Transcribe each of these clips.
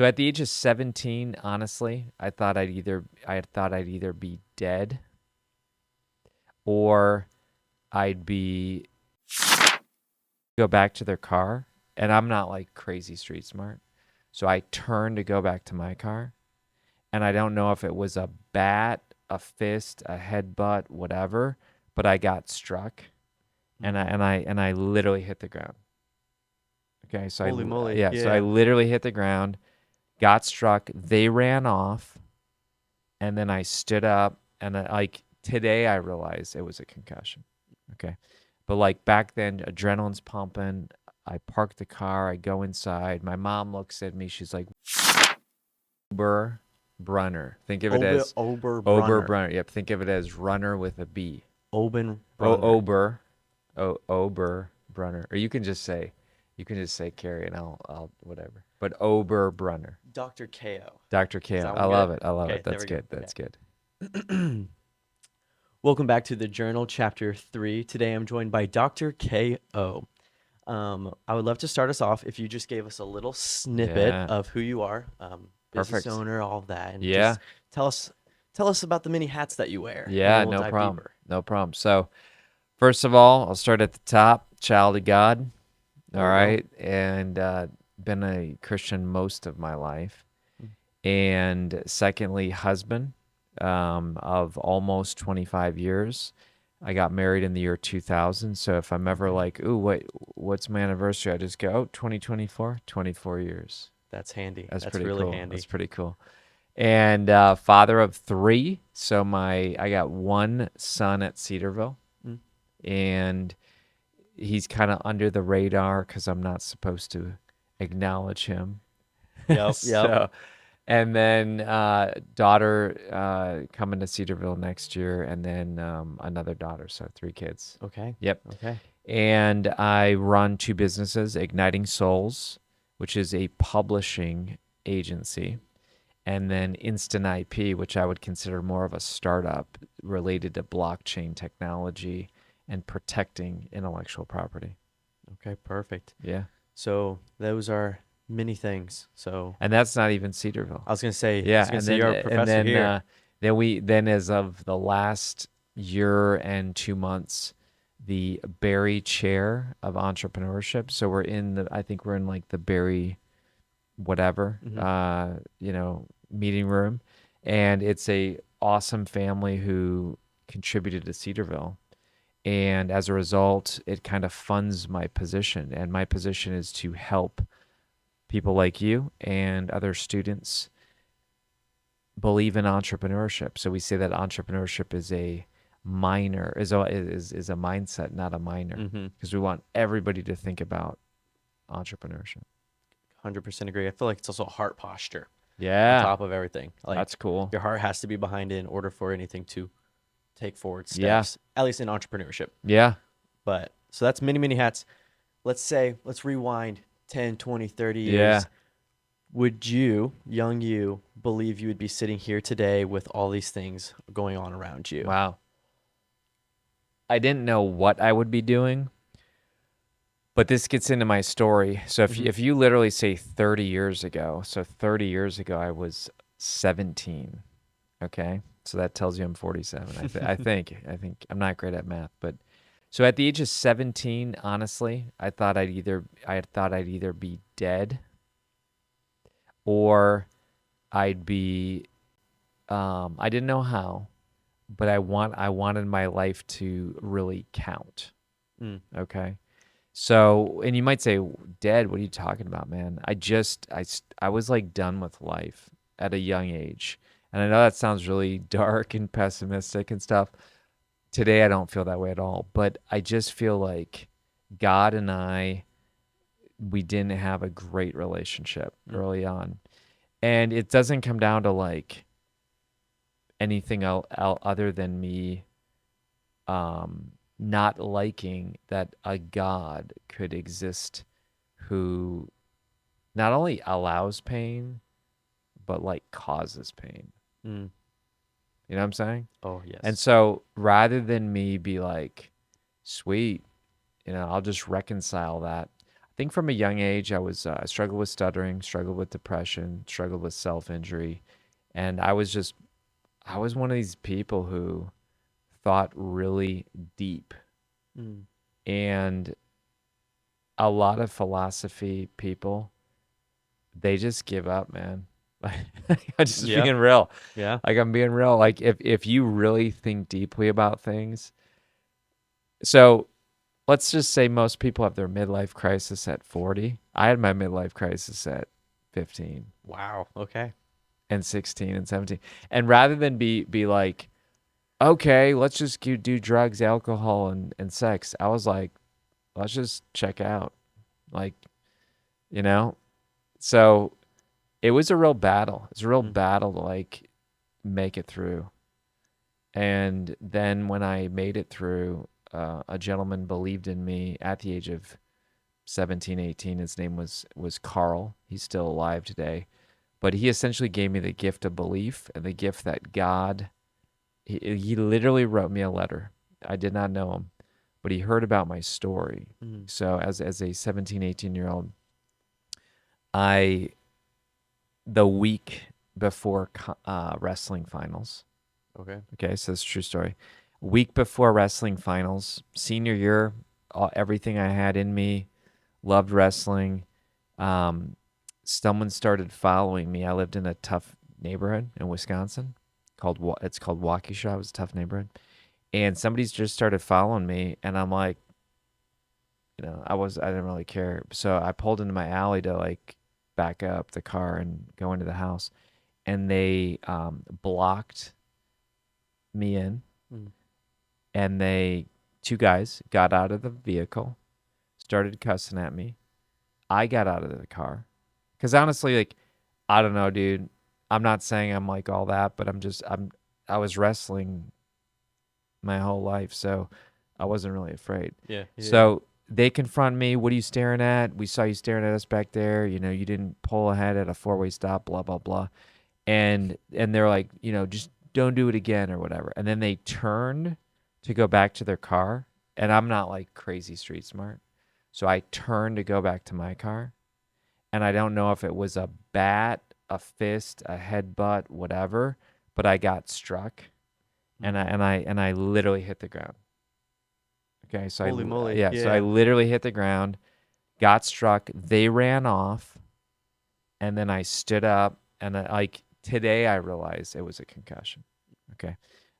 So at the age of 17, honestly, I thought I'd either be dead or I'd be go back to their car. And I'm not like crazy street smart. So I turned to go back to my car, and I don't know if it was a bat, a fist, a headbutt, whatever, but I got struck, and I literally hit the ground. Okay, so Holy moly. yeah, so I Yeah. literally hit the ground, got struck. They ran off, and then I stood up, and like today I realized it was a concussion. Okay, but like back then, adrenaline's pumping. I park the car. I go inside. My mom looks at me. She's like, Oberbrunner. Think of it as Oberbrunner. Oberbrunner. Yep. Think of it as runner with a B. Oh, Obenbrunner. Oberbrunner. Or you can just say Kary, and I'll whatever. But Oberbrunner. Dr. KO. Dr. Is Ko. that I one love good? it. I love Okay, it. there That's we go. good. That's good. Welcome back to the journal, chapter 3. Today I'm joined by Dr. KO. I would love to start us off if you just gave us a little snippet Yeah. of who you are, business Perfect. owner, all of that, and Yeah. just tell us about the many hats that you wear, and then Yeah. we'll No dive problem. deeper. No problem. So, first of all, I'll start at the top. Child of God. All There we go. right. And been a Christian most of my life. Mm. And secondly, husband of almost 25 years. I got married in the year 2000. So if I'm ever Okay. like, ooh, what's my anniversary? I just go, oh, 2024, 24 years. That's handy. That's That's pretty really cool. That's handy. pretty cool. And father of three. So I got one son at Cedarville, Mm. and he's kind of under the radar because I'm not supposed to acknowledge him. Yep, yep. So, and then daughter coming to Cedarville next year, and then another daughter. So 3 kids. Okay. Yep. Okay. And I run 2 businesses, Igniting Souls, which is a publishing agency, and then Instant IP, which I would consider more of a startup related to blockchain technology and protecting intellectual property. Okay, perfect. Yeah. So those are many things. So And that's not even Cedarville. I was gonna say, Yeah, and then you're a professor here. then as of the last year and 2 months, the Barry Chair of Entrepreneurship. So I think we're in like the Barry whatever, Hmm. meeting room, and it's a awesome family who contributed to Cedarville. And as a result, it kind of funds my position, and my position is to help people like you and other students believe in entrepreneurship. So we say that entrepreneurship is a minor is a mindset, not a minor, Hmm. because we want everybody to think about entrepreneurship. 100% agree. I feel like it's also a heart posture on Yeah, top of everything. Like that's cool. your heart has to be behind it in order for anything to take forward Yeah, steps, at least in entrepreneurship. yeah, But so that's many, many hats. Let's rewind 10, 20, 30 yeah. years. Would you, young you, believe you would be sitting here today with all these things going on around you? Wow. I didn't know what I would be doing, but this gets into my story. So Hmm. if you literally say 30 years ago, so 30 years ago I was 17. Okay? So that tells you I'm 47. I think I'm not great at math, but so at the age of 17, honestly, I thought I'd either be dead or I'd be I didn't know how, but I wanted my life to really count. Mm. Okay? So, and you might say, dead, what are you talking about, man? I was like done with life at a young age. And I know that sounds really dark and pessimistic and stuff. Today, I don't feel that way at all. But I just feel like God and we didn't have a great relationship Mm. early on. And it doesn't come down to like anything other than me not liking that a God could exist who not only allows pain, but like causes pain. Mm. You know what I'm saying? Oh, And yes. so rather than me be like, sweet, I'll just reconcile that. I think from a young age, I struggled with stuttering, struggled with depression, struggled with self-injury. And I was one of these people who thought really deep. Mm. And a lot of philosophy people, they just give up, man. Like, I'm just Yeah. being real. Yeah. Like I'm being real. Like if you really think deeply about things, so let's just say most people have their midlife crisis at 40. I had my midlife crisis at 15 Wow. Okay. and 16 and 17. And rather than be like, okay, let's just do drugs, alcohol, and sex, I was like, let's just check out. Like, you know? So it was a real battle. It's a real Mm. battle to like make it through. And then when I made it through, a gentleman believed in me at the age of 17, 18. His name was Carl. He's still alive today. But he essentially gave me the gift of belief and the gift that God, he literally wrote me a letter. I did not know him, but he heard about my story. Mm. So as a 17, 18-year-old, I, the week before wrestling finals, Okay. okay, so it's a true story. Week before wrestling finals, senior year, everything I had in me, loved wrestling. Um, Someone started following me. I lived in a tough neighborhood in Wisconsin it's called Waukesha. It was a tough neighborhood, and somebody's just started following me, and I'm like, I didn't really care. So I pulled into my alley to like back up the car and go into the house, and they blocked me in, Mm. and two guys got out of the vehicle, started cussing at me. I got out of the car. Because honestly, like, I don't know, dude. I'm not saying I'm like all that, but I was wrestling my whole life, so I wasn't really afraid. Yeah. Yeah. Yeah. So they confront me. What are you staring at? We saw you staring at us back there. You didn't pull ahead at a four-way stop, blah, blah, blah. And they're like, just don't do it again or whatever. And then they turned to go back to their car. And I'm not like crazy street smart. So I turned to go back to my car, and I don't know if it was a bat, a fist, a headbutt, whatever, but I got struck, and I Mm. and I and I literally hit the ground. Okay, Holy moly. yeah, so I Yeah. literally hit the ground, got struck. They ran off, and then I stood up, and like today I realized it was a concussion. Okay,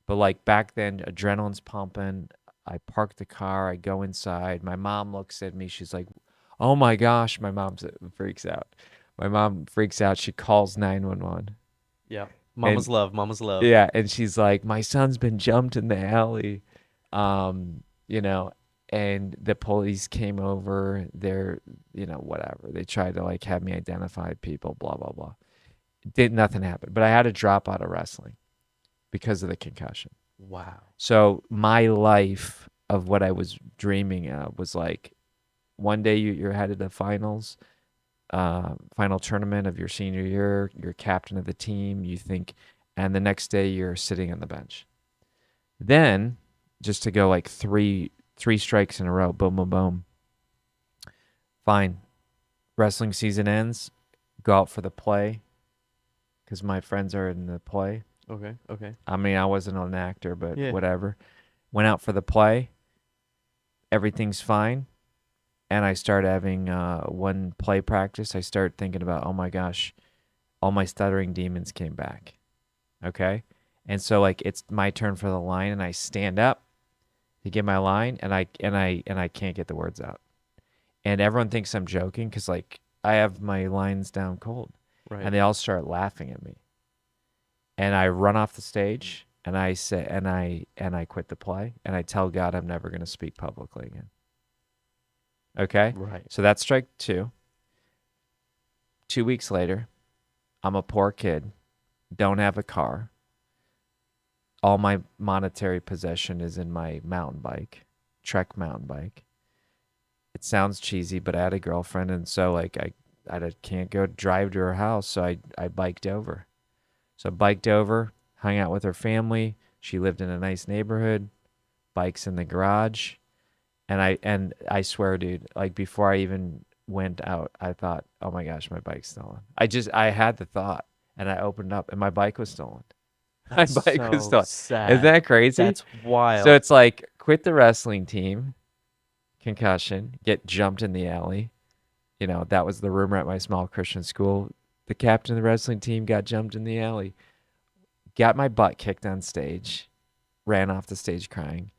but like back then, adrenaline's pumping. I park the car. I go inside. My mom looks at me. She's like, "Oh my gosh!" My mom freaks out. My mom freaks out. She calls 911, Yeah. and Mama's love. Mama's love. yeah, and she's like, "My son's been jumped in the alley," um, you know, and the police came over. Whatever. They tried to like have me identify people. Blah blah blah. Did nothing happen, but I had to drop out of wrestling because of the concussion. Wow. So my life of what I was dreaming of was like one day you're headed to finals, final tournament of your senior year, you're captain of the team, you think, and the next day you're sitting on the bench. Then just to go like three strikes in a row, boom, boom, boom. Fine. Wrestling season ends. Go out for the play because my friends are in the play. Okay. Okay. I mean, I wasn't an actor, but Yeah. whatever. Went out for the play. Everything's fine. And I start having one play practice. I start thinking about, oh my gosh, all my stuttering demons came back. Okay. And so like it's my turn for the line, and I stand up to get my line, and I can't get the words out. And everyone thinks I'm joking because like I have my lines down cold, Right. and they all start laughing at me. And I run off the stage, and I say and I quit the play, and I tell God I'm never going to speak publicly again. Okay? Right. So that's strike 2. 2 weeks later, I'm a poor kid, don't have a car. All my monetary possession is in my mountain bike, Trek mountain bike. It sounds cheesy, but I had a girlfriend, and so like I can't go drive to her house, so I biked over. So I biked over, hung out with her family. She lived in a nice neighborhood, bikes in the garage. And I swear, dude, like before I even went out, I thought, oh my gosh, my bike's stolen. I had the thought and I opened up and my bike was stolen. My That's bike was so stolen. Isn't sad. that crazy? That's So wild. it's like quit the wrestling team, concussion, get jumped in the alley. That was the rumor at my small Christian school. The captain of the wrestling team got jumped in the alley, got my butt kicked on stage, ran off the stage crying,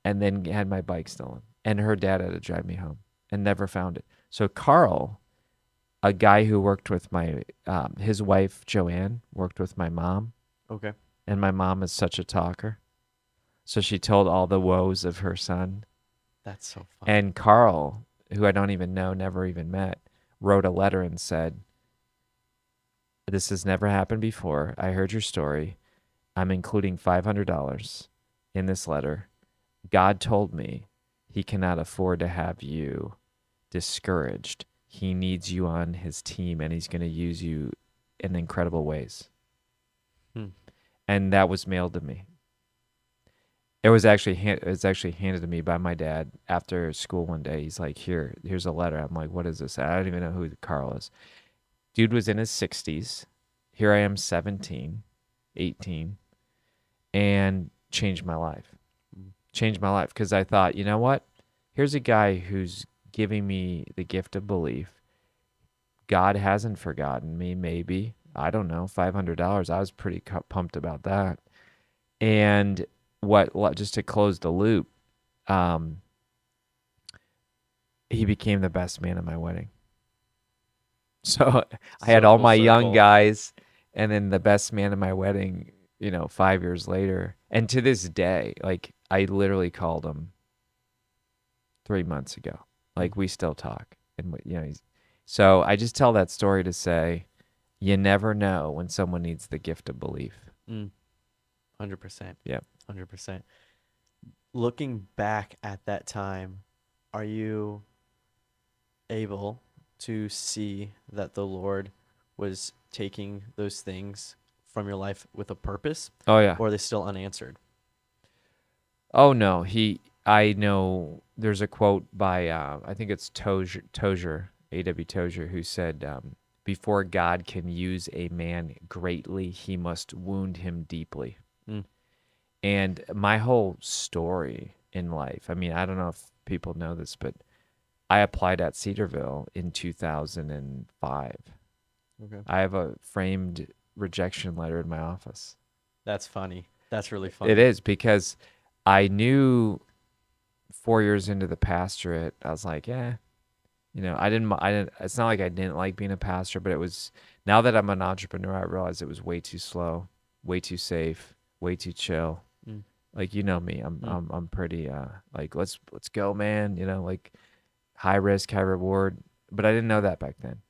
and then had my bike stolen. And her dad had to drive me home and never found it. So Carl, a guy who worked with his wife Joanne worked with my mom, Okay. and my mom is such a talker. So she told all the woes of her son. That's so funny. And Carl, who I don't even know, never even met, wrote a letter and said, "This has never happened before. I heard your story. I'm including $500 in this letter. God told me he cannot afford to have you discouraged. He needs you on his team and he's going to use you in incredible ways." Hmm. And that was mailed to me. It was actually handed to me by my dad after school one day. He's like, here's a letter." I'm like, "What is this?" I don't even know who Carl is. Dude was in his 60s. Here I am 17, 18, and changed my life. Mm. Changed my life because I thought, you know what? Here's a guy who's giving me the gift of belief. God hasn't forgotten me, maybe. I don't know, $500. I was pretty pumped about that. And just to close the loop, um, he became the best man at my wedding. So I had So all full my young circle. guys and then the best man at my wedding, 5 years later. And to this day, like I literally called him 3 months ago. Mm. Like we still talk. And so I just tell that story to say, you never know when someone needs the gift of belief. Mm. 100%. Yeah. 100%. Looking back at that time, are you able to see that the Lord was taking those things from your life with a purpose, Oh yeah. or are they still unanswered? Oh no. I know there's a quote by I think it's Tozier, A.W. Tozier, who said, before God can use a man greatly, he must wound him deeply. Mm. And my whole story in life, I mean, I don't know if people know this, but I applied at Cedarville in 2005. Okay. I have a framed rejection letter in my office. That's funny. That's really It funny. is because I knew 4 years into the pastorate, I was like, yeah, it's not like I didn't like being a pastor, but it was, now that I'm an entrepreneur, I realized it was way too slow, way too safe, way too chill. Mm. Like, you know me, Mm. I'm pretty, like, let's go, man, like high risk, high reward. But I didn't know that back then.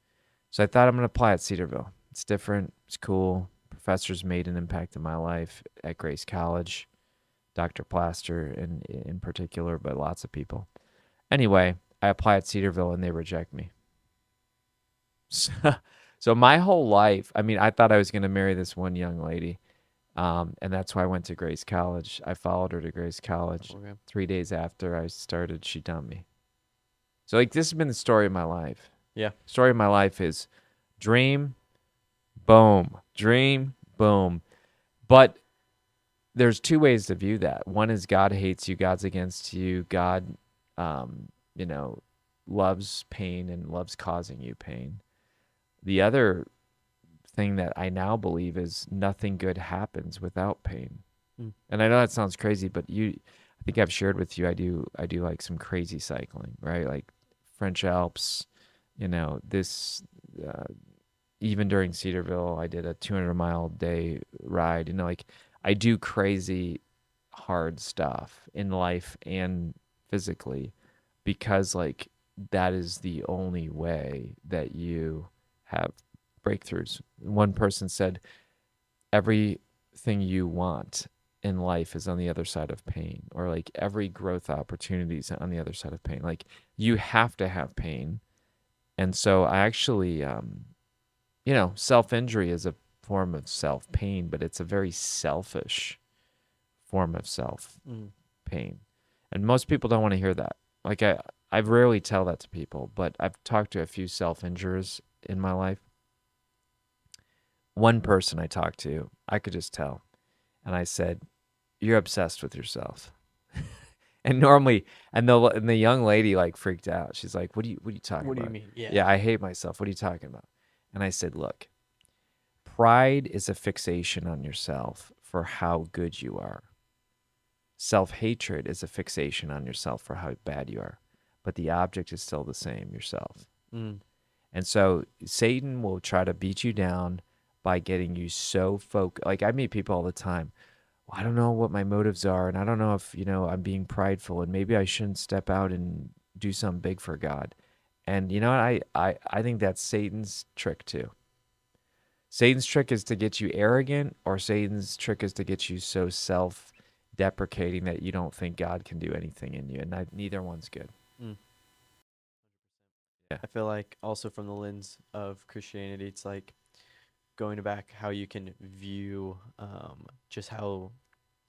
So I thought I'm going to apply at Cedarville. It's different. It's cool. Professors made an impact in my life at Grace College, Dr. Plaster in particular, but lots of people. Anyway, I apply at Cedarville and they reject me. So, so my whole life, I mean, I thought I was going to marry this one young lady. And that's why I went to Grace College. I followed her to Grace College. Okay. 3 days after I started, she dumped me. So like this has been the story of my life. Yeah. Story of my life is dream, boom, dream, boom. But there's two ways to view that. One is God hates you, God's against you, God, um, you know, loves pain and loves causing you pain. The other thing that I now believe is nothing good happens without pain. Mm. And I know that sounds crazy, but I think I've shared with you, I do like some crazy cycling, right? Like French Alps, this, uh, even during Cedarville, I did a 200-mile day ride. Like I do crazy hard stuff in life and physically because like that is the only way that you have breakthroughs. One person said everything you want in life is on the other side of pain, or like every growth opportunity is on the other side of pain. Like you have to have pain. And so I actually self-injury is a form of self-pain, but it's a very selfish form of self Mm. pain. And most people don't want to hear that. Like I rarely tell that to people, but I've talked to a few self-injurers in my life. One person I talked to, I could just tell. And I said, "You're obsessed with yourself." And normally, and the young lady like freaked out. She's like, what are you talking What do you about?" mean? Yeah, Yeah. I hate myself. What are you talking about? And I said, "Look, pride is a fixation on yourself for how good you are. Self-hatred is a fixation on yourself for how bad you are. But the object is still the same, yourself." Mm. And so Satan will try to beat you down by getting you so focused. Like I meet people all the time. "Well, I don't know what my motives are, and I don't know if, I'm being prideful, and maybe I shouldn't step out and do something big for God." And you know what? I think that's Satan's trick too. Satan's trick is to get you arrogant, or Satan's trick is to get you so self-deprecating that you don't think God can do anything in you, and neither one's good. Mm. Yeah. I feel like also from the lens of Christianity, it's like going back how you can view just how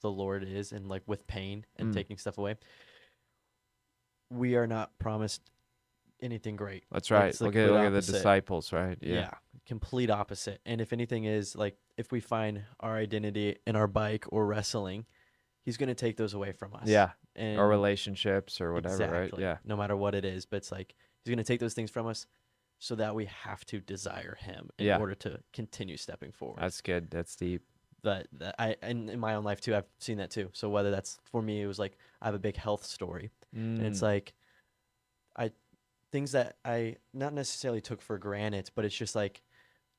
the Lord is and like with pain and Mm, taking stuff away. We are not promised anything great. that's Like right. it's the Look at complete look at the opposite. disciples, right? Yeah. Yeah, complete opposite. And if anything is like if we find our identity in our bike or wrestling, he's going to take those away from us. Yeah. Or And relationships or whatever, right? exactly, Yeah. no matter what it is, but it's like he's going to take those things from us so that we have to desire him in Yeah. order to continue stepping forward. That's good. That's deep. But that I and in my own life too, I've seen that too. So whether that's for me, it was like I have a big health story, and it's Mm. like I things that I not necessarily took for granted, but it's just like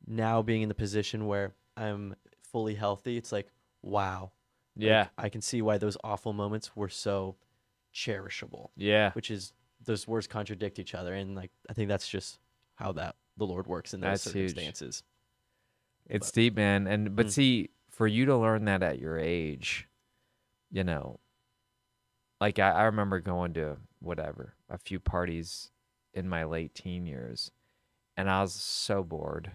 now being in the position where I'm fully healthy, it's like, wow, Yeah. like I can see why those awful moments were so cherishable, Yeah. which is those words contradict each other. And like, I think that's just how that the Lord works in those That's huge. circumstances. It's But deep, man. And but mm, see, for you to learn that at your age, you know, like I remember going to whatever, a few parties in my late teen years, and I was so bored,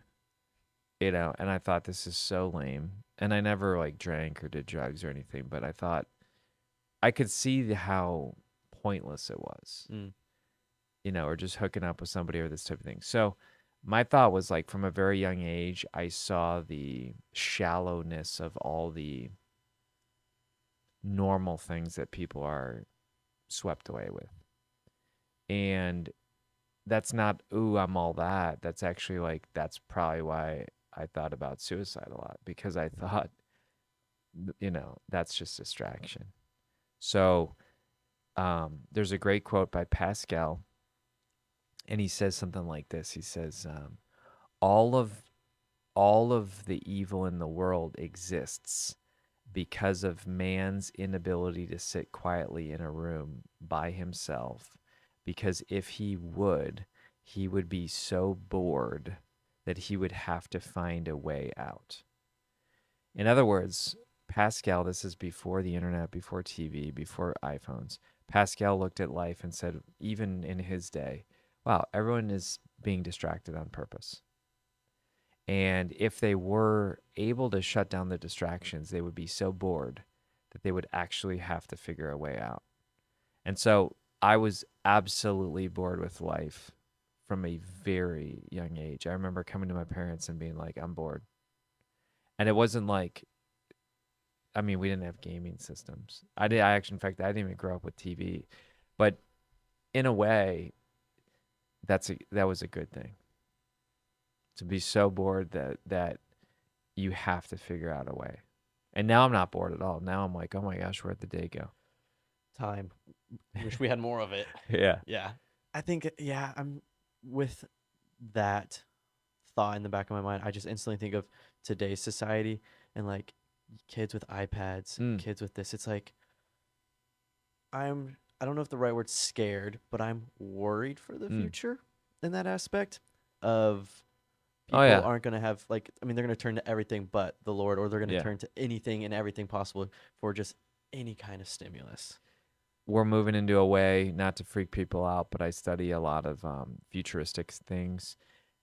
and I thought this is so lame. And I never like drank or did drugs or anything, but I thought I could see how pointless it was, mm, or just hooking up with somebody or this type of thing. So my thought was like from a very young age, I saw the shallowness of all the normal things that people are swept away with. And that's not, ooh, I'm all that. That's actually like, that's probably why I thought about suicide a lot because I thought, that's just distraction. So there's a great quote by Pascal, and he says something like this. He says, all of all of the evil in the world exists because of man's inability to sit quietly in a room by himself. Because if he would be so bored that he would have to find a way out. In other words, Pascal, this is before the internet, before TV, before iPhones. Pascal looked at life and said, even in his day, wow, everyone is being distracted on purpose. And if they were able to shut down the distractions, they would be so bored that they would actually have to figure a way out. And so I was absolutely bored with life from a very young age. I remember coming to my parents and being like, I'm bored. And it wasn't like, I mean, we didn't have gaming systems. I actually, in fact, I didn't even grow up with TV. But in a way, that was a good thing. To be so bored that you have to figure out a way. And now I'm not bored at all. Now I'm like, oh my gosh, where'd the day go? time. Wish we had more of it. Yeah. Yeah. I think, yeah, I'm with that thought in the back of my mind. I just instantly think of today's society and like kids with iPads, Mm. kids with this. It's like, I don't know if the right word's scared, but I'm worried for the Mm. future in that aspect of Oh people yeah. aren't going to have like I mean they're going to turn to everything but the Lord, or they're going to Yeah. turn to anything and everything possible for just any kind of stimulus. We're moving into a way, not to freak people out, but I study a lot of futuristic things.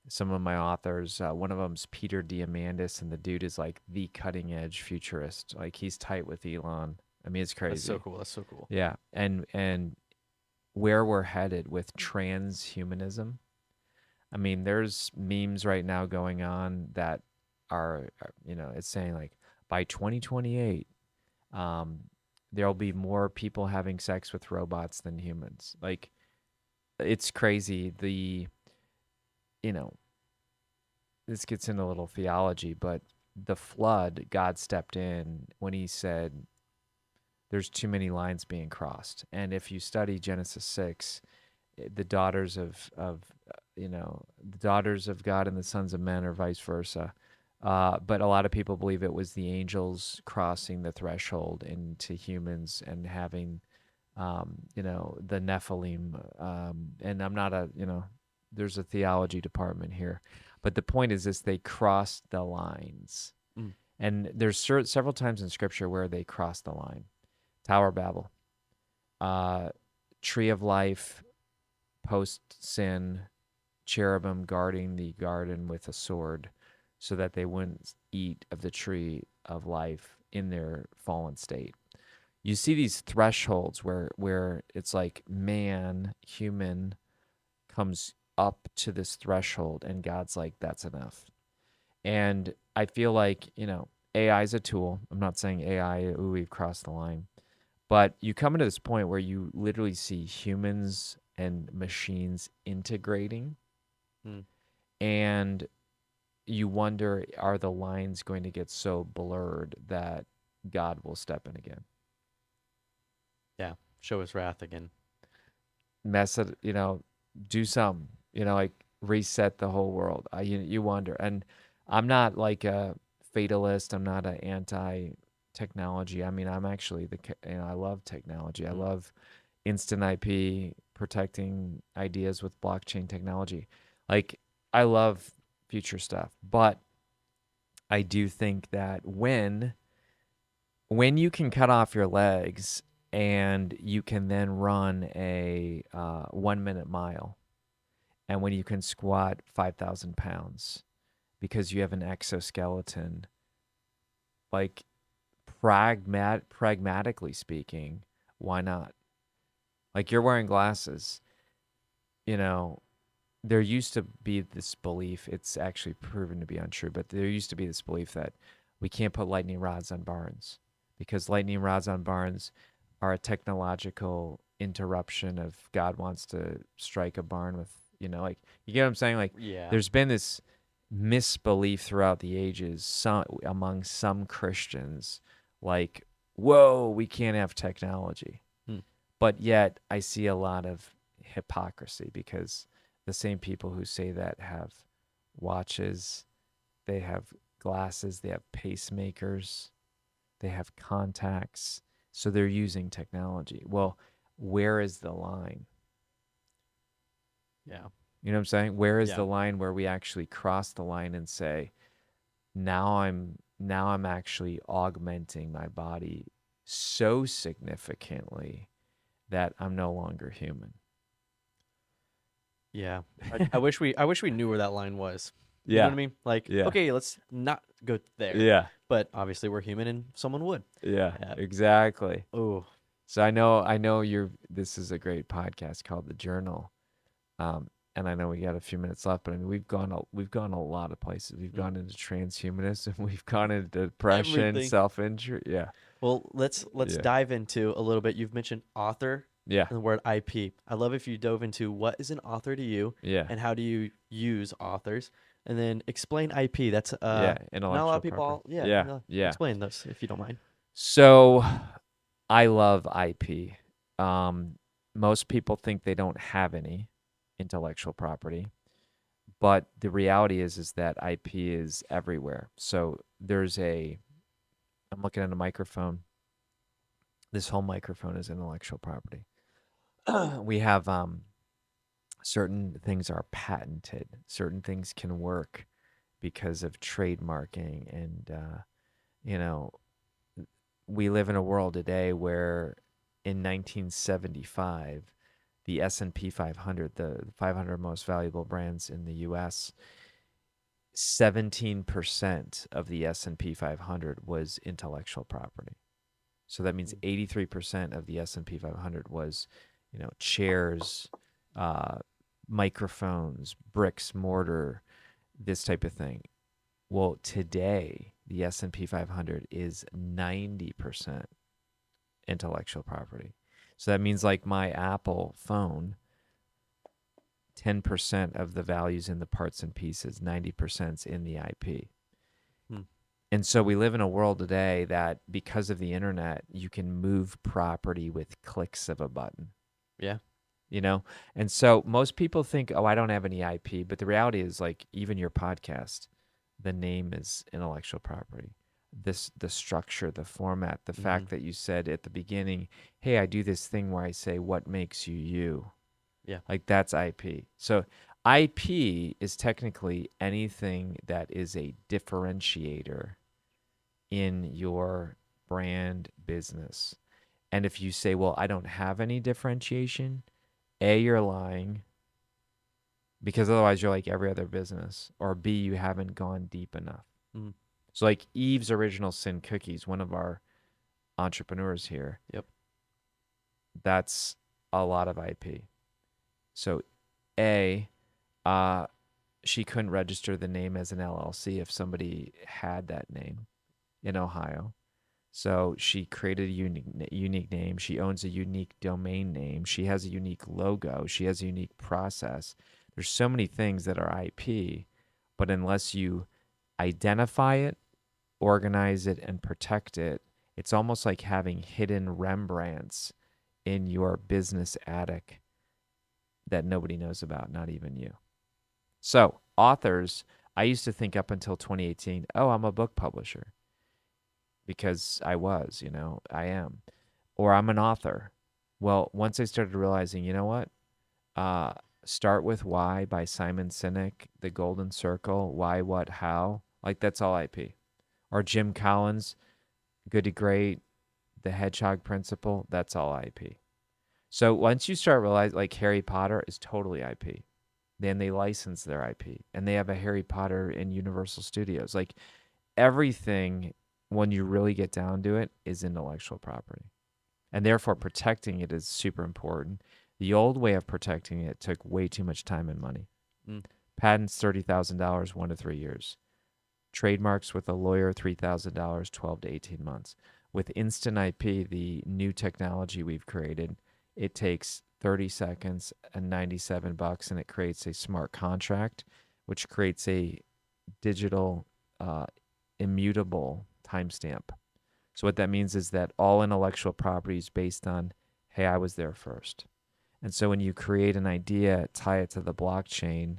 Some of my authors, one of them's Peter Diamandis, and the dude is like the cutting edge futurist. Like he's tight with Elon. I mean, it's That's so crazy. cool. That's so cool. Yeah. And where we're headed with transhumanism. I mean, there's memes right now going on that it's saying like by 2028, um, there'll be more people having sex with robots than humans. Like, it's crazy. You know, this gets into a little theology, but the flood, God stepped in when he said there's too many lines being crossed. And if you study Genesis 6, the daughters the daughters of God and the sons of men, or vice versa. But a lot of people believe it was the angels crossing the threshold into humans and having, the Nephilim. And I'm not there's a theology department here, but the point is this: they crossed the lines, Mm. and there's several times in Scripture where they crossed the line. Tower of Babel, uh, Tree of Life, post sin, cherubim guarding the garden with a sword so that they wouldn't eat of the tree of life in their fallen state. You see these thresholds where it's like man, human comes up to this threshold and God's like, that's enough. And I feel like, AI is a tool. I'm not saying AI, ooh, we've crossed the line. But you come into this point where you literally see humans and machines integrating, Mm. and you wonder, are the lines going to get so blurred that God will step in again? Yeah. Show his wrath again. Mess it, do some, like reset the whole world. You wonder. And I'm not like a fatalist. I'm not an anti technology. I mean, I'm actually I love technology. I Mm. love instant IP, protecting ideas with blockchain technology. Like, I love future stuff, but I do think that when you can cut off your legs and you can then run a 1 minute mile, and when you can squat 5,000 pounds because you have an exoskeleton, like pragmatically speaking, why not? Like, you're wearing glasses, you know, there used to be this belief, it's actually proven to be untrue, but there used to be this belief that we can't put lightning rods on barns because lightning rods on barns are a technological interruption of God wants to strike a barn with, like, you get what I'm saying? Like, Yeah. there's been this misbelief throughout the ages, among some Christians, like, whoa, we can't have technology. Mm. But yet I see a lot of hypocrisy because the same people who say that have watches, they have glasses, they have pacemakers, they have contacts. So they're using technology. Well, where is the line? Yeah. You know what I'm saying? Where is Yeah. the line where we actually cross the line and say, now I'm actually augmenting my body so significantly that I'm no longer human. Yeah. I wish we knew where that line was. You know what Yeah. I mean? Like, Yeah. okay, let's not go there. Yeah. But obviously we're human and someone would. Yeah. Exactly. Oh. So I know this is a great podcast called The Journal. And I know we got a few minutes left, but I mean we've gone a lot of places. We've Mm. gone into transhumanism, we've gone into depression, Everything. self-injury. Yeah. Well, let's Yeah. dive into a little bit. You've mentioned author Yeah. and the word IP. I love if you dove into what is an author to you Yeah. and how do you use authors, and then explain IP. That's Yeah. not a lot Intellectual of people. property. Yeah, Yeah. Yeah. explain those if you don't mind. So I love IP. Most people think they don't have any intellectual property, but the reality is that IP is everywhere. So I'm looking at a microphone. This whole microphone is intellectual property. We have certain things are patented. Certain things can work because of trademarking, and you know, we live in a world today where in 1975, the S&P 500, the 500 most valuable brands in the US, 17% of the S&P 500 was intellectual property. So that means Mm. 83% of the S&P 500 was chairs, uh, microphones, bricks, mortar, this type of thing. Well, today the S&P 500 is 90% intellectual property. So that means like my Apple phone, 10% of the values in the parts and pieces, 90% in the IP. Hmm. And so we live in a world today that because of the internet, you can move property with clicks of a button, Yeah. you know? And so most people think, oh, I don't have any IP. But the reality is, like, even your podcast, the name is intellectual property. The structure, the format, the Mm-hmm. fact that you said at the beginning, hey, I do this thing where I say, what makes you you? Yeah. Like, that's IP. So IP is technically anything that is a differentiator in your brand business. And if you say, well, I don't have any differentiation, A, you're lying because otherwise you're like every other business, or B, you haven't gone deep enough. Mm-hmm. So, like Eve's Original Sin Cookies, one of our entrepreneurs here, Yep. that's a lot of IP. So, A, uh, she couldn't register the name as an LLC if somebody had that name in Ohio. So she created a unique name. She owns a unique domain name. She has a unique logo. She has a unique process. There's so many things that are IP, but unless you identify it, organize it, and protect it, it's almost like having hidden Rembrandts in your business attic that nobody knows about, not even you. So, authors, I used to think up until 2018, oh, I'm a book publisher because I am, or I'm an author. Well, once I started realizing, you know what? Uh, Start with Why by Simon Sinek, The Golden Circle, Why, What, How. Like, that's all IP. Or Jim Collins, Good to Great, The Hedgehog Principle, that's all IP. So once you start realizing, like, Harry Potter is totally IP, then they license their IP and they have a Harry Potter in Universal Studios. Like, everything, when you really get down to it, is intellectual property. And therefore, protecting it is super important. The old way of protecting it took way too much time and money. Mm. Patents, $30,000, 1 to 3 years. Trademarks with a lawyer, $3,000, 12 to 18 months. With Instant IP, the new technology we've created, it takes 30 seconds and $97, and it creates a smart contract, which creates a digital, immutable timestamp. So what that means is that all intellectual property is based on, hey, I was there first. And so when you create an idea, tie it to the blockchain,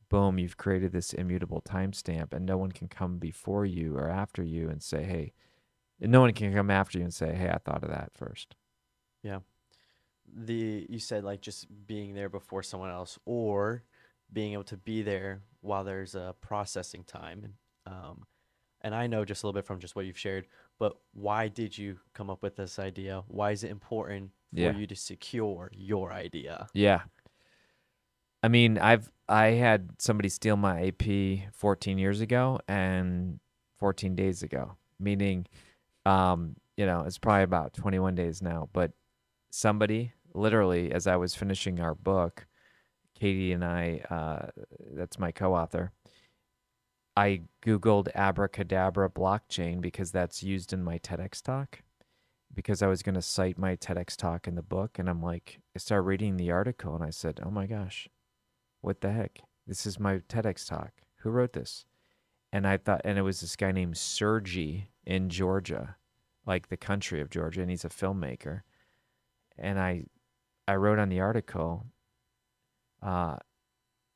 boom, you've created this immutable timestamp, and no one can come before you or after you and say, hey, and no one can come after you and say, hey, I thought of that first. Yeah. You said like just being there before someone else, or being able to be there while there's a processing time. And I know just a little bit from just what you've shared, but why did you come up with this idea? Why is it important for Yeah. you to secure your idea? Yeah. I mean, I had somebody steal my AP 14 years ago and 14 days ago, meaning, it's probably about 21 days now, but somebody literally, as I was finishing our book, Katie and I, that's my co-author, I Googled abracadabra blockchain because that's used in my TEDx talk, because I was going to cite my TEDx talk in the book. And I'm like, I started reading the article and I said, oh my gosh, what the heck? This is my TEDx talk. Who wrote this? And I thought, and it was this guy named Sergi in Georgia, like the country of Georgia, and he's a filmmaker. And I wrote on the article, uh,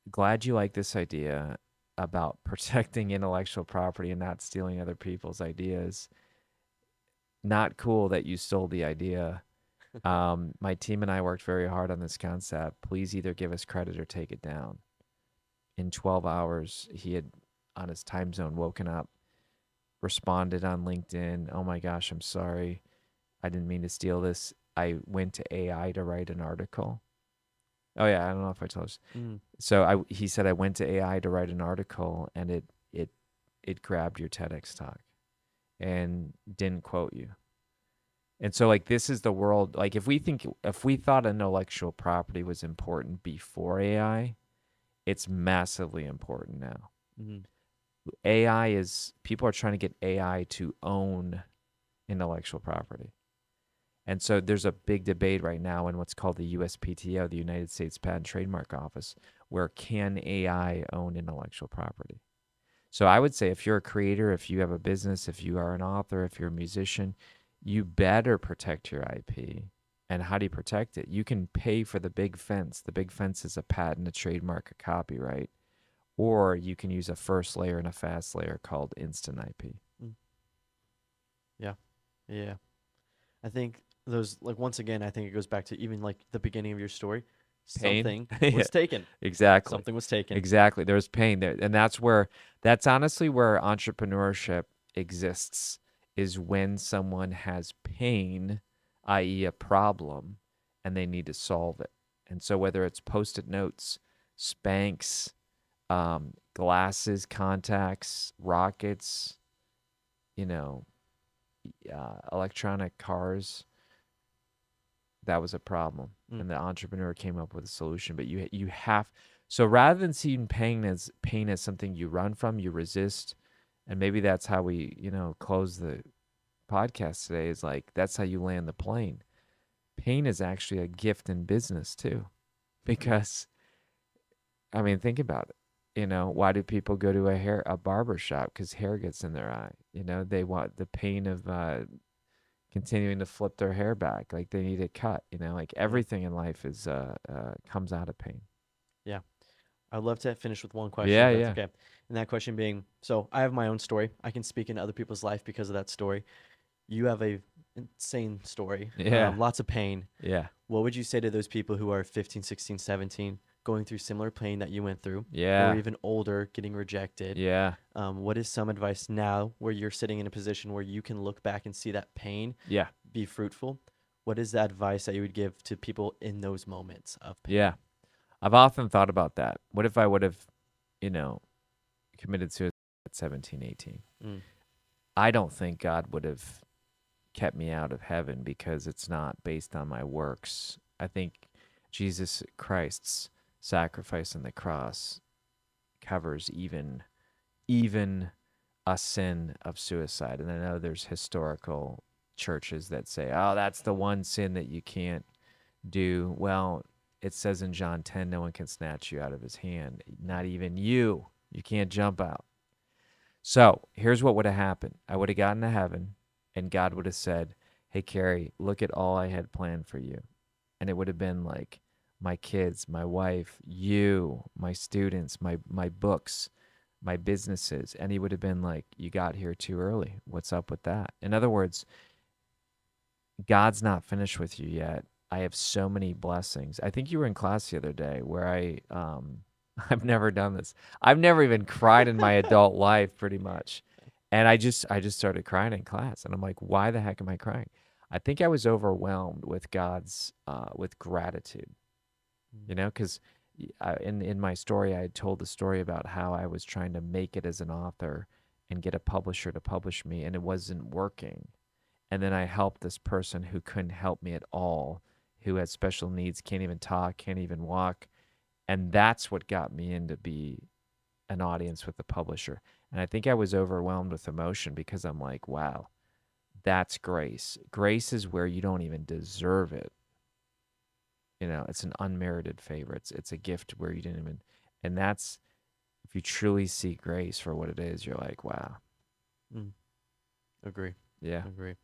glad you like this idea about protecting intellectual property and not stealing other people's ideas. Not cool that you stole the idea. My team and I worked very hard on this concept. Please either give us credit or take it down. In 12 hours, he had, on his time zone, woken up, responded on LinkedIn. Oh my gosh, I'm sorry. I didn't mean to steal this. I went to AI to write an article. Oh yeah, I don't know if I told you. Mm. So he said I went to AI to write an article, and it grabbed your TEDx talk and didn't quote you. And so like this is the world, like if we thought intellectual property was important before AI, it's massively important now. Mm-hmm. AI is people are trying to get AI to own intellectual property. And so there's a big debate right now in what's called the USPTO, the United States Patent and Trademark Office, where can AI own intellectual property? So I would say if you're a creator, if you have a business, if you are an author, if you're a musician, you better protect your IP. And how do you protect it? You can pay for the big fence. The big fence is a patent, a trademark, a copyright, or you can use a first layer and a fast layer called instant IP. Mm. Yeah. Yeah. I think those, like, once again, I think it goes back to even like the beginning of your story. Pain. Something Yeah, was taken. exactly. Something was taken. Exactly. There's pain there. And that's honestly where entrepreneurship exists is when someone has pain, i.e., a problem, and they need to solve it. And so whether it's post-it notes, Spanx, glasses, contacts, rockets, you know, electronic cars, that was a problem. Mm. And the entrepreneur came up with a solution. But you have so rather than seeing pain as something you run from, you resist, and maybe that's how we, close the podcast today is like that's how you land the plane. Pain is actually a gift in business too. Mm. Because I mean, think about it. Why do people go to a barber shop? Because hair gets in their eye. They want the pain of continuing to flip their hair back, like they need it cut. Like Yeah. everything in life is comes out of pain. Yeah. I'd love to finish with one question, Yeah, if that's yeah, okay. And that question being, so I have my own story. I can speak into other people's life because of that story. You have a insane story, yeah, lots of pain. yeah, What would you say to those people who are 15, 16, 17, going through similar pain that you went through, or yeah, even older, getting rejected? yeah, What is some advice now where you're sitting in a position where you can look back and see that pain yeah, be fruitful? What is the advice that you would give to people in those moments of yeah. pain? I've often thought about that. What if I would have, you know, committed suicide at 17, 18? Mm. I don't think God would have kept me out of heaven because it's not based on my works. I think Jesus Christ's sacrifice on the cross covers even a sin of suicide. And I know there's historical churches that say, "Oh, that's the one sin that you can't do." Well, it says in John 10, no one can snatch you out of his hand, not even you. You can't jump out. So here's what would have happened. I would have gotten to heaven, and God would have said, "Hey, Kary, look at all I had planned for you." And it would have been like my kids, my wife, you, my students, my books, my businesses. And he would have been like, "You got here too early. What's up with that?" In other words, God's not finished with you yet. I have so many blessings. I think you were in class the other day where I've never done this. I've never even cried in my adult life pretty much. And I just started crying in class and I'm like, "Why the heck am I crying?" I think I was overwhelmed with God's with gratitude, Mm. cuz in my story I had told the story about how I was trying to make it as an author and get a publisher to publish me and it wasn't working. And then I helped this person who couldn't help me at all, who has special needs, can't even talk, can't even walk. And that's what got me into be an audience with the publisher. And I think I was overwhelmed with emotion because I'm like, wow, that's grace. Grace is where you don't even deserve it. It's an unmerited favor. It's a gift where you didn't even, and that's if you truly see grace for what it is, you're like, wow, Mm. Agree. yeah, Agree.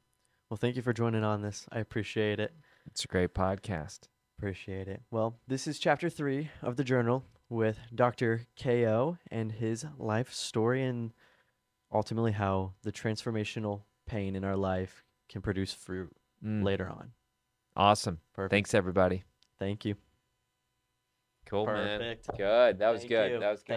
Well, thank you for joining on this. I appreciate it. it's a great podcast. Appreciate it. Well, this is chapter 3 of the journal with Dr. KO and his life story and ultimately how the transformational pain in our life can produce fruit Mm, later on. awesome. Perfect. Thanks, everybody. Thank you. Cool, man. Perfect. Good. That was Thank good. you. That was Thank good.